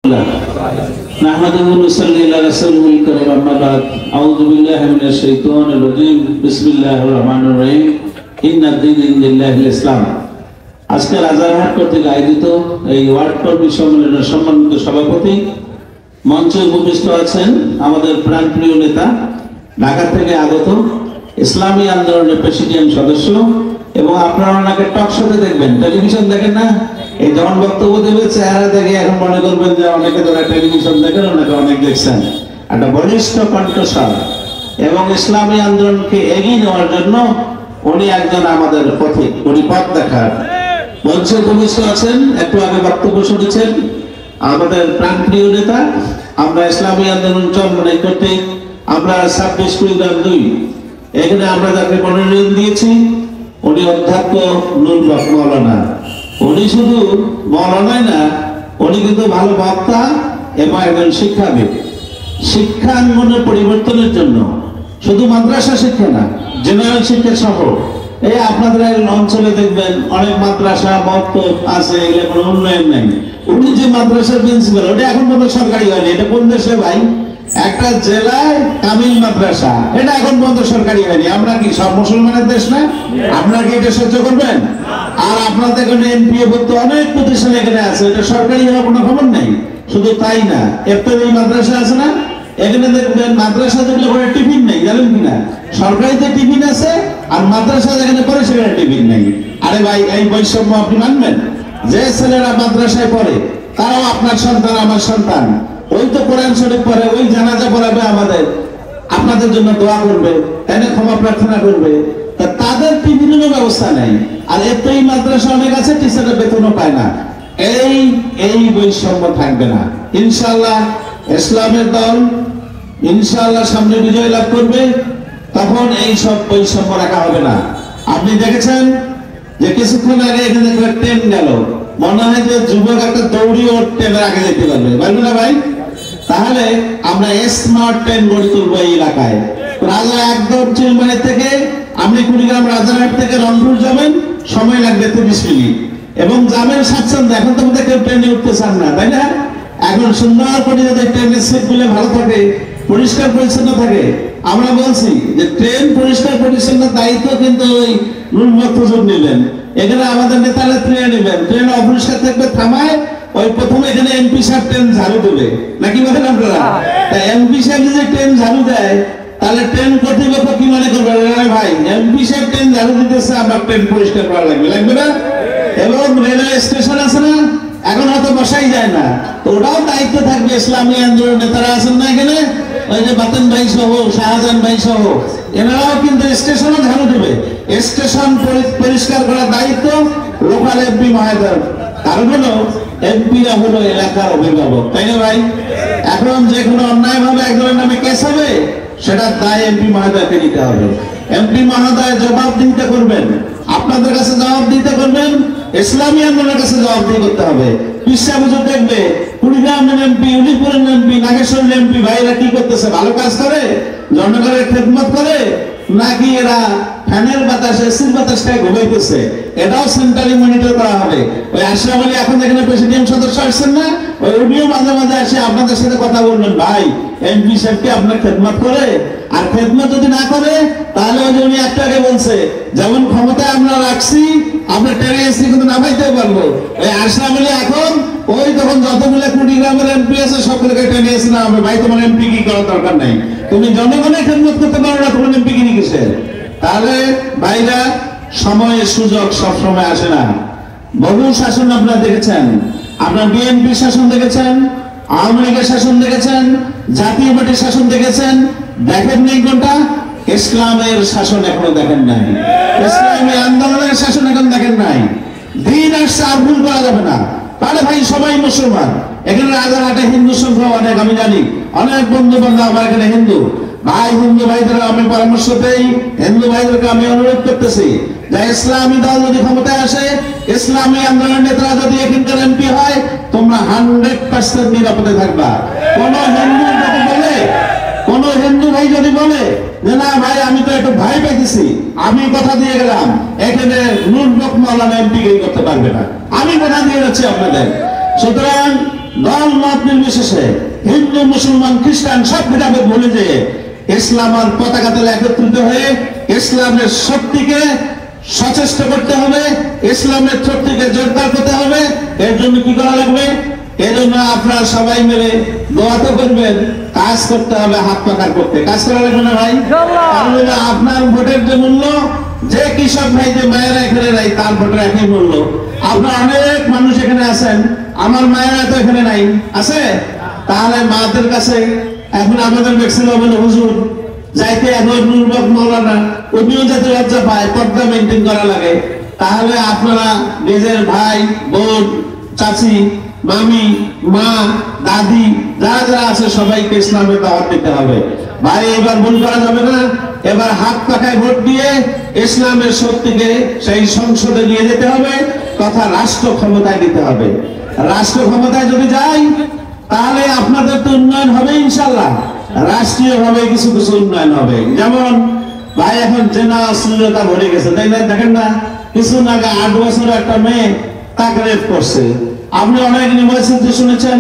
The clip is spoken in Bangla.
نحمده ونصلي على رسوله الكريم أما بعد أعوذ بالله من الشيطان الرجيم بسم الله الرحمن الرحيم إن الدين عند الله الإسلام আজকে রাজারহাট কর্তৃক আয়োজিত এই ওয়ার্ড কর্মী সম্মেলনের সম্মানিত সভাপতি মঞ্চে উপবিষ্ট আছেন আমাদের প্রাণপ্রিয় নেতা ঢাকা থেকে আগত ইসলামী আন্দোলনের প্রেসিডিয়াম সদস্য এবং আপনারা ওনাকে টক শোতে দেখবেন, টেলিভিশন দেখেন না, এই যখন বক্তব্য দেবে চেহারা দেখে এখন মনে করবেন যে অনেকে যারা টেলিভিশন দেখেন ওনাকে অনেক দেখছেন। একটা বলিষ্ঠ কণ্ঠস্বর এবং ইসলামী আন্দোলনকে এগিয়ে নেওয়ার জন্য উনি একজন আমাদের পথিক, উনি পথ দেখার মঞ্চে উপবিষ্ট আছেন। একটু আগে বক্তব্য শুনেছেন আমাদের প্রাণপ্রিয় নেতা। আমরা ইসলামী আন্দোলন চলমান করতে আমরা 26-2 এখানে আমরা যাকে মনোনয়ন দিয়েছি উনি অধ্যক্ষ নুরুল হক মাওলানা। উনি শুধু মাওলানাই না, উনি কিন্তু ভালো বক্তা এবং একজন শিক্ষাবিদ। শিক্ষাঙ্গনের পরিবর্তনের জন্য শুধু মাদ্রাসা শিক্ষা না, জেনারেল শিক্ষা সহ এই আপনাদের অঞ্চলে দেখবেন অনেক মাদ্রাসা মক্তব আছে, এগুলো কোনো উন্নয়ন নেই। উনি যে মাদ্রাসার প্রিন্সিপাল, ওটা এখন পর্যন্ত সরকারি হয়নি। এটা কোন দেশে ভাই? একটা জেলায় কামিল মাদ্রাসা, এটা এখন পর্যন্ত সরকারি হয়নি। আমরা কি সব মুসলমানের দেশ না? আপনারা কি এটা সহ্য করবেন? আর আপনাদের এখানে এমপিও করতে অনেক প্রতিষ্ঠান এখানে আছে, এটা সরকারি হওয়ার কোনো খবর নেই। শুধু তাই না, এই মাদ্রাসা আছে না, এখানে দেখবেন মাদ্রাসা যেগুলো করে টিফিন নেই, জানেন কিনা? সরকারিতে টিফিন আছে আর মাদ্রাসা যেখানে করে সেখানে টিফিন নেই। আরে ভাই, এই বৈষম্য আপনি মানবেন? যে ছেলেরা মাদ্রাসায় পড়ে তারাও আপনার সন্তান, আমার সন্তান। ওই তো কোরআন শরীফ পড়ে, ওই জানাজা পড়াবে আমাদের, আপনাদের জন্য দোয়া করবে, তাই না, ক্ষমা প্রার্থনা করবে। তাদের টিফিনেরও ব্যবস্থা নেই। আর এতই মাদ্রাসা অনেক আছে, টিচারের বেতনও পায় না। এই বৈষম্য থাকবে না ইনশাআল্লাহ। ইসলামের দল ইনশাআল্লাহ সামনে বিজয় লাভ করবে, তখন এই সব বৈষম্য রাখা হবে না। আপনি দেখেছেন যে কিছুক্ষণ আগে এখানে ট্রেন গেল, মনে হয় যে যুবক একটা দৌড়িয়ে ট্রেনের আগে যেতে পারবে, পারবে না ভাই? তাহলে আমরা স্মার্ট ট্রেন গড়ে তুলবো এই এলাকায়। রাজা একদম চিলমারি থেকে আপনি কুড়িগ্রাম রাজারহাট থেকে রংপুর যাবেন, সময় লাগবে 30 মিনিট এবং যাবেন স্বাচ্ছন্দ্য। এখন তো আমাদের কেউ ট্রেনে উঠতে চান না, তাই না? এখন সুন্দর করে যদি ট্রেনের সিট গুলো ভালো থাকে, পরিষ্কার পরিচ্ছন্ন থাকে। আমরা বলছি যে ট্রেন পরিষ্কার পরিচ্ছন্ন দায়িত্ব কিন্তু ওই নুরুল নিলেন, এখানে আমাদের নেতা নেত্রীরা নেবেন। ট্রেন অপরিষ্কার থাকবে, থামায় ওই প্রথমে এখানে এমপি সাহেব ট্রেন ঝাড়ু দেবে, নাকি বলেন আপনারা? তা এমপি সাহেব যদি ট্রেন ঝাড়ু দেয় তাহলে ট্রেন কর্তৃপক্ষ কি মনে করবে? ভাই, এমপি সাহেব ট্রেন ঝাড়ু দিতেছে, আমার ট্রেন পরিষ্কার করা লাগবে, লাগবে না? এবং রেলওয়ে স্টেশন আছে না, এখন হয়তো বসাই যায় না, তো ওটাও দায়িত্ব থাকবে। ইসলামী আন্দোলন নেতারা আছেন না এখানে, ওই যে বাতেন ভাই সহ, শাহজাহান ভাই সহ, এনারাও কিন্তু স্টেশনও ঝাড়ু দেবে। স্টেশন পরিষ্কার করার দায়িত্ব লোকাল এমপি মহোদয়। কারণ হলো এমপিরা হলো এলাকার অভিভাবক, তাই না ভাই? এখন যে কোনো অন্যায় ভাবে একজনের নামে কেস হবে, সেটা দায় এমপি মহোদয়কে নিতে হবে। এমপি মহোদয় জবাব দিতে করবেন, আপনাদের কাছে জবাব দিতে করবেন, ইসলামী আন্দোলনের কাছে জবাব দিয়ে করতে হবে। পিসা বুঝে দেখবে কুড়িগ্রামের এমপি, উলিপুরের এমপি, নাগেশ্বরের এমপি ভাইরা কি করতেছে? ভালো কাজ করে, জনগণের খেদমত করে, নাকি এরা ফ্যানের বাতাস, এসির বাতাসটাই ঘুমাইতেছে? এটাও সেন্ট্রালি মনিটর করা হবে। ওই আশরাফ আলী এখন এখানে প্রেসিডিয়াম সদস্য আসছেন না, ওই উনিও মাঝে মাঝে আসে আপনাদের সাথে কথা বলবেন, ভাই এমপি সাহেবকে আপনার খেদমত করে, আর খেদমত যদি না করে তাহলে ওই যে উনি একটা আগে বলছে, যেমন ক্ষমতায় আমরা রাখছি আমরা টেনে এসছি কিন্তু নামাইতে পারবো। ওই আশরাফ আলী এখন ওই তখন যতগুলো কুড়িগ্রামের এমপি আছে সবগুলোকে টেনে এসে না হবে, ভাই তোমার এমপি কি করার দরকার নাই, তুমি জনগণের খেদমত করতে পারো না, তোমার এমপি কিনে কিসের? তাহলে ভাইরা, সময়ের সুযোগ সব সময় আসে না। বহু শাসন আপনারা দেখেছেন, আপনার বিএনপি শাসন দেখেছেন, আওয়ামী লীগের শাসন দেখেছেন, জাতীয় পার্টির শাসন দেখেছেন, দেখেন নেই কোনটা? ইসলামের শাসন এখনো দেখেন নাই, ইসলামী আন্দোলনের শাসন এখন দেখেন নাই। দিন আসছে, আর ভুল করা যাবে না। তাহলে ভাই সবাই মুসলমান, এখানে রাজারহাটে হিন্দু সংখ্যা অনেক, আমি জানি অনেক বন্ধু বান্ধব আমার এখানে হিন্দু ভাই। হিন্দু ভাইদের আমি পরামর্শ দেই, হিন্দু ভাইদেরকে আমি অনুরোধ করতেছি যে ইসলামী দল যদি ক্ষমতায় আসে, ইসলামী আন্দোলনের নেতারা যদি এখানকার এমপি হয়, তোমরা 100% নিরাপদে থাকবা। কোন হিন্দু ভাই যদি বলে যে না ভাই আমি তো একটু ভয় পাইতেছি, আমি কথা দিয়ে গেলাম, এখানে নুরুল হক মাওলানা এমপি করতে পারবে না, আমি কথা দিয়ে যাচ্ছি আপনাদের। সুতরাং দল মত নির্বিশেষে হিন্দু মুসলমান খ্রিস্টান সব ভেদাভেদ ভুলে যেয়ে ইসলামের পতাকা তলে একত্রিত হয়ে ইসলামের শক্তিকে সচেষ্ট করতে হবে, ইসলামের শক্তিকে জোরদার করতে হবে। এর জন্য কি করা লাগবে? এর জন্য আপনারা সবাই মিলে দোয়া তো করবেন, কাজ করতে হবে, হাত পাকার করতে কাজ করা লাগবে না ভাই? আপনার ভোটের যে মূল্য, যে কৃষক ভাই যে মায়েরা এখানে নাই তার ভোটের একই মূল্য। আপনার অনেক মানুষ এখানে আছেন, আমার মায়েরা তো এখানে নাই, আছে? তাহলে মাদের কাছে এখন আমাদের ম্যাক্সিমাম হলো হুজুর যাইতে, এখন নুরবাগ মৌলানা উনিও যাতে লজ্জা পায়, পর্দা মেনটেন করা লাগে। তাহলে আপনারা নিজের ভাই বোন চাচি মামি মা দাদি যারা যারা আছে সবাইকে ইসলামের দাওয়াত দিতে হবে। ভাই এবার ভুল করা যাবে না, এবার হাত পাকায় ভোট দিয়ে ইসলামের শক্তিকে সেই সংসদে নিয়ে যেতে হবে, তথা রাষ্ট্র ক্ষমতায় দিতে হবে। রাষ্ট্র ক্ষমতায় যদি যাই তাহলে আপনাদের তো উন্নয়ন হবে ইনশাল্লাহ, রাষ্ট্রীয় ভাবে কিছু কিছু উন্নয়ন হবে। যেমন ভাই এখন জেনা অশ্লীলতা ভরে গেছে, তাই না? দেখেন না, কিছু না 8 বছর একটা মেয়ে তাকে রেপ করছে। আপনি অনেক ইউনিভার্সিটি শুনেছেন